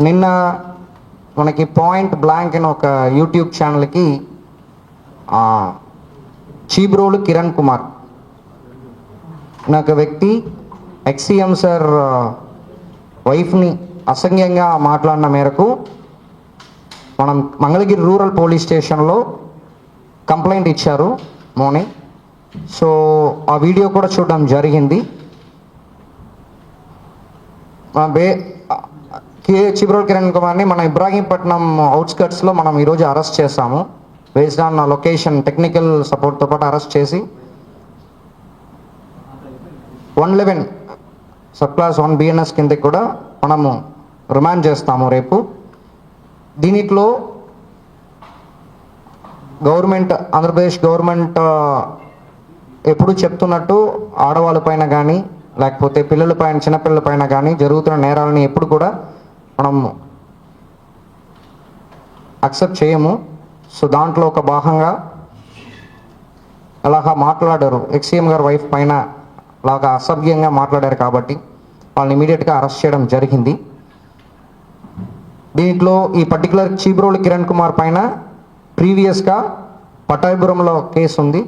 నిన్న మనకి point blank అని ఒక యూట్యూబ్ ఛానల్కి చీబ్రోలు కిరణ్ కుమార్ నాకు వ్యక్తి ఎక్స్సీఎం సార్ వైఫ్ని అసంఖ్యంగా మాట్లాడిన మేరకు మనం మంగళగిరి రూరల్ పోలీస్ స్టేషన్లో కంప్లైంట్ ఇచ్చారు మార్నింగ్. సో ఆ వీడియో కూడా చూడడం జరిగింది. చీబ్రోలు కిరణ్ కుమార్ని మన ఇబ్రాహీంపట్నం అవుట్స్కట్స్లో మనం ఈరోజు అరెస్ట్ చేస్తాము. బేస్డ్ ఆన్ లొకేషన్ టెక్నికల్ సపోర్ట్తో పాటు అరెస్ట్ చేసి 111 సబ్ క్లాస్ 1 BNS కిందకి కూడా మనము రిమాండ్ చేస్తాము రేపు. దీనిలో ఆంధ్రప్రదేశ్ గవర్నమెంట్ ఎప్పుడు చెప్తున్నట్టు ఆడవాళ్ళ పైన కానీ లేకపోతే పిల్లలపైన చిన్నపిల్లల పైన కానీ జరుగుతున్న నేరాలని ఎప్పుడు కూడా మనం అక్సెప్ట్ చేయము. సో దాంట్లో ఒక భాగంగా అలాగా మాట్లాడారు, ఎక్స్సీఎం గారి వైఫ్ పైన అలాగా అసభ్యంగా మాట్లాడారు కాబట్టి వాళ్ళని ఇమీడియట్గా అరెస్ట్ చేయడం జరిగింది. దీంట్లో ఈ పర్టికులర్ చీబ్రోలు కిరణ్ కుమార్ పైన ప్రీవియస్గా పటాయిపురంలో కేసు ఉంది,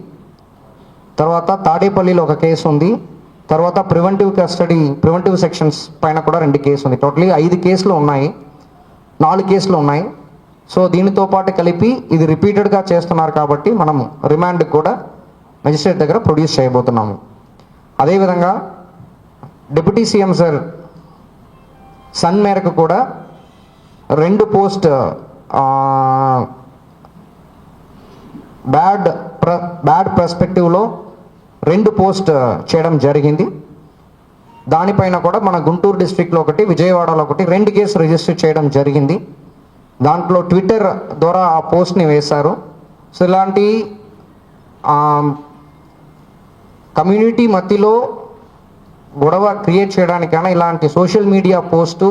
తర్వాత తాడేపల్లిలో ఒక కేసు ఉంది, తర్వాత ప్రివెంటివ్ సెక్షన్స్ పైన కూడా 2 కేసులు ఉంది. టోటలీ 5 కేసులు ఉన్నాయి, 4 కేసులు ఉన్నాయి. సో దీనితో పాటు కలిపి ఇది రిపీటెడ్గా చేస్తున్నారు కాబట్టి మనము రిమాండ్ కూడా మెజిస్ట్రేట్ దగ్గర ప్రొడ్యూస్ చేయబోతున్నాము. అదేవిధంగా డిప్యూటీ సీఎం సార్ సన్ మేరకు కూడా 2 పోస్ట్ బ్యాడ్ పర్స్పెక్టివ్లో 2 పోస్ట్ చేయడం జరిగింది. దానిపైన కూడా మన గుంటూరు డిస్ట్రిక్ట్లో ఒకటి, విజయవాడలో ఒకటి 2 కేసులు రిజిస్టర్ చేయడం జరిగింది. దాంట్లో ట్విట్టర్ ద్వారా ఆ పోస్ట్ని వేశారు. సో ఇలాంటి కమ్యూనిటీ మధ్యలో గొడవ క్రియేట్ చేయడానికైనా ఇలాంటి సోషల్ మీడియా పోస్టు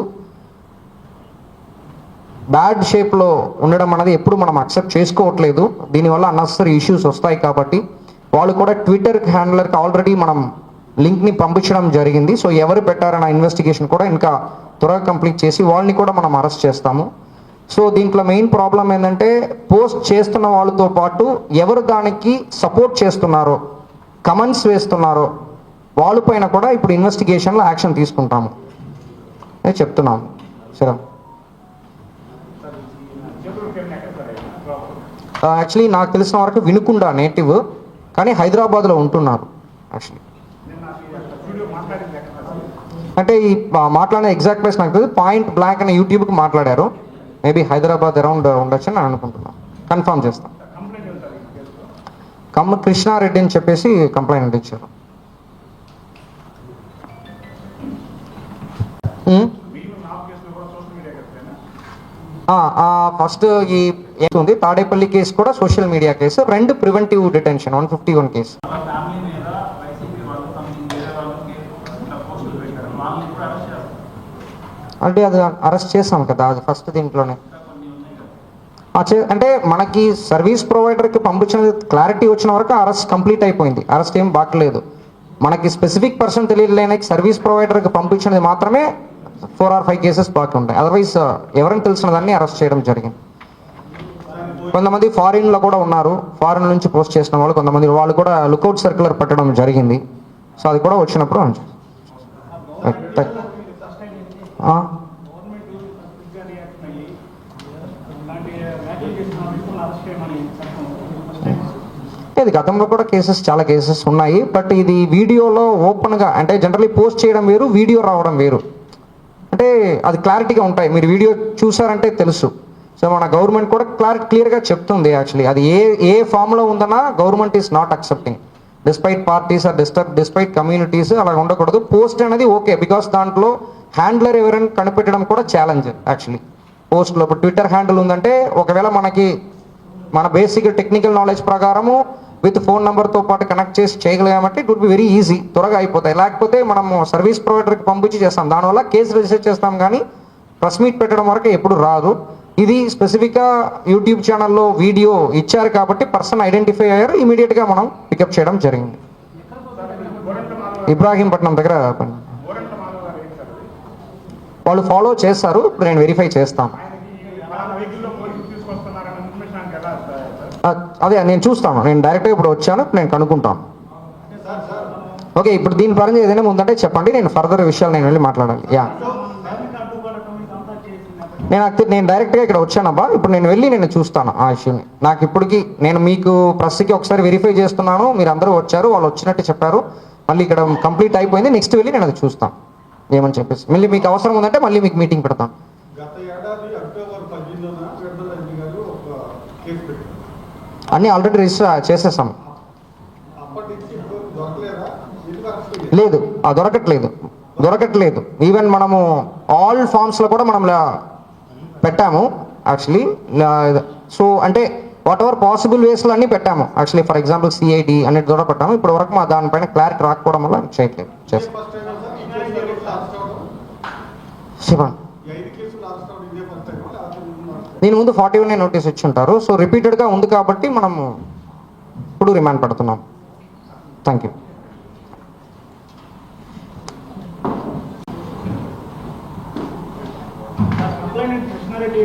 బ్యాడ్ షేప్లో ఉండడం అనేది ఎప్పుడు మనం అక్సెప్ట్ చేసుకోవట్లేదు. దీనివల్ల అన్నెసరీ ఇష్యూస్ వస్తాయి కాబట్టి వాళ్ళు కూడా ట్విట్టర్ హ్యాండిలర్కి ఆల్రెడీ మనం లింక్ని పంపించడం జరిగింది. సో ఎవరు పెట్టారన్న ఇన్వెస్టిగేషన్ కూడా ఇంకా త్వరగా కంప్లీట్ చేసి వాళ్ళని కూడా మనం అరెస్ట్ చేస్తాము. సో దీంట్లో మెయిన్ ప్రాబ్లం ఏంటంటే పోస్ట్ చేస్తున్న వాళ్ళతో పాటు ఎవరు దానికి సపోర్ట్ చేస్తున్నారో, కమెంట్స్ వేస్తున్నారో వాళ్ళపైన కూడా ఇప్పుడు ఇన్వెస్టిగేషన్లో యాక్షన్ తీసుకుంటాము అని చెప్తున్నాము. సరే, యాక్చువల్లీ నాకు తెలిసిన వరకు వినుకొండ నేటివ్, కానీ హైదరాబాద్లో ఉంటున్నారు. యాక్చువల్లీ అంటే ఈ మాట్లాడిన ఎగ్జాక్ట్ ప్లేస్ నాకు తెలియదు. పాయింట్ బ్లాంక్ అనే యూట్యూబ్కి మాట్లాడారు. మేబీ హైదరాబాద్ అరౌండ్ ఉండొచ్చు అని అనుకుంటున్నాను. కన్ఫర్మ్ చేస్తాం. కృష్ణారెడ్డి అని చెప్పేసి కంప్లైంట్ ఇచ్చారు. ఫస్ట్ ఈ ఉంది తాడేపల్లి కేసు కూడా social media case, 2 preventive detention 151 case. అంటే అది అరెస్ట్ చేస్తాం కదా, అది ఫస్ట్ దీంట్లోనే. అంటే మనకి సర్వీస్ ప్రొవైడర్కి పంపించిన క్లారిటీ వచ్చిన వరకు అరెస్ట్ కంప్లీట్ అయిపోయింది. అరెస్ట్ ఏం బాగలేదు. మనకి స్పెసిఫిక్ పర్సన్ తెలియలేని సర్వీస్ ప్రొవైడర్కి పంపించినది మాత్రమే 4 or 5 కేసెస్ బాకీ ఉంటాయి. అదర్వైజ్ ఎవరైనా తెలిసిన దాన్ని అరెస్ట్ చేయడం జరిగింది. కొంతమంది ఫారిన్లో కూడా ఉన్నారు, ఫారిన్ నుంచి పోస్ట్ చేసిన వాళ్ళు కొంతమంది, వాళ్ళు కూడా లుకౌట్ సర్క్యులర్ పెట్టడం జరిగింది. సో అది కూడా వచ్చినప్పుడు ఇది గతంలో కూడా చాలా కేసెస్ ఉన్నాయి. బట్ ఇది వీడియోలో ఓపెన్గా, అంటే జనరల్లీ పోస్ట్ చేయడం వేరు, వీడియో రావడం వేరు. అంటే అది క్లారిటీగా ఉంటాయి. మీరు వీడియో చూసారంటే తెలుసు. సో మన గవర్నమెంట్ కూడా క్లియర్గా చెప్తుంది. యాక్చువల్లీ అది ఏ ఫామ్లో ఉందన్నా government is not accepting, despite parties or despite communities అలా ఉండకూడదు. పోస్ట్ అనేది ఓకే, బికాస్ దాంట్లో హ్యాండ్లర్ ఎవరైనా కనిపెట్టడం కూడా ఛాలెంజ్. యాక్చువల్లీ పోస్ట్లో ఇప్పుడు ట్విట్టర్ హ్యాండిల్ ఉందంటే ఒకవేళ మన బేసిక్ టెక్నికల్ నాలెడ్జ్ ప్రకారము విత్ ఫోన్ నెంబర్తో పాటు కనెక్ట్ చేసి చేయగలిగామంటే it would be very easy, త్వరగా అయిపోతాయి. లేకపోతే మనము సర్వీస్ ప్రొవైడర్కి పంపించి చేస్తాం, దానివల్ల కేసు రిజిస్టర్ చేస్తాం, కానీ ప్రెస్ మీట్ పెట్టడం వరకు ఎప్పుడు రాదు. ఇది స్పెసిఫిక్గా యూట్యూబ్ ఛానల్లో వీడియో ఇచ్చారు కాబట్టి పర్సన్ ఐడెంటిఫై అయ్యారు, ఇమీడియట్గా మనం పికప్ చేయడం జరిగింది. ఇబ్రాహీంపట్నం దగ్గర వాళ్ళు ఫాలో చేస్తారు. ఇప్పుడు నేను వెరిఫై చేస్తాను. అదే నేను చూస్తాను. నేను డైరెక్ట్గా ఇప్పుడు వచ్చాను, ఇప్పుడు నేను కనుక్కుంటాను. ఓకే, ఇప్పుడు దీని పరంగా ఏదైనా ముందంటే చెప్పండి, నేను ఫర్దర్ విషయాలు నేను వెళ్ళి మాట్లాడాలి. యా, నేను డైరెక్ట్గా ఇక్కడ వచ్చానబ్బా. ఇప్పుడు నేను వెళ్ళి నేను చూస్తాను ఆ ఇష్యూని. నాకు ఇప్పటికి నేను మీకు ప్రెస్కి ఒకసారి వెరిఫై చేస్తున్నాను. మీరు అందరూ వచ్చారు, వాళ్ళు వచ్చినట్టు చెప్పారు. మళ్ళీ ఇక్కడ కంప్లీట్ అయిపోయింది. నెక్స్ట్ వెళ్ళి నేను అది చూస్తాను ఏమని చెప్పేసి. మళ్ళీ మీకు అవసరం ఉందంటే మళ్ళీ మీకు మీటింగ్ పెడతాను. అన్నీ ఆల్రెడీ రిజిస్టర్ చేసేసాం. లేదు, దొరకట్లేదు. ఈవెన్ మనము ఆల్ ఫామ్స్లో కూడా మనం పెట్టాము యాక్చువల్లీ. సో అంటే వాట్ ఎవర్ పాసిబుల్ వేస్లో అన్నీ పెట్టాము యాక్చువల్లీ. ఫర్ ఎగ్జాంపుల్ సిఐడి అన్నిటి కూడా పెట్టాము. ఇప్పటి వరకు మా దానిపైన క్లారిటీ రాకపోవడం వల్ల చేయట్లేదు. చెప్పండి. దీని ముందు 41 నోటీస్ ఇచ్చి ఉంటారు. సో రిపీటెడ్గా ఉంది కాబట్టి మనము ఇప్పుడు రిమాండ్ పెడుతున్నాం. Thank you. కృష్ణారెడ్డి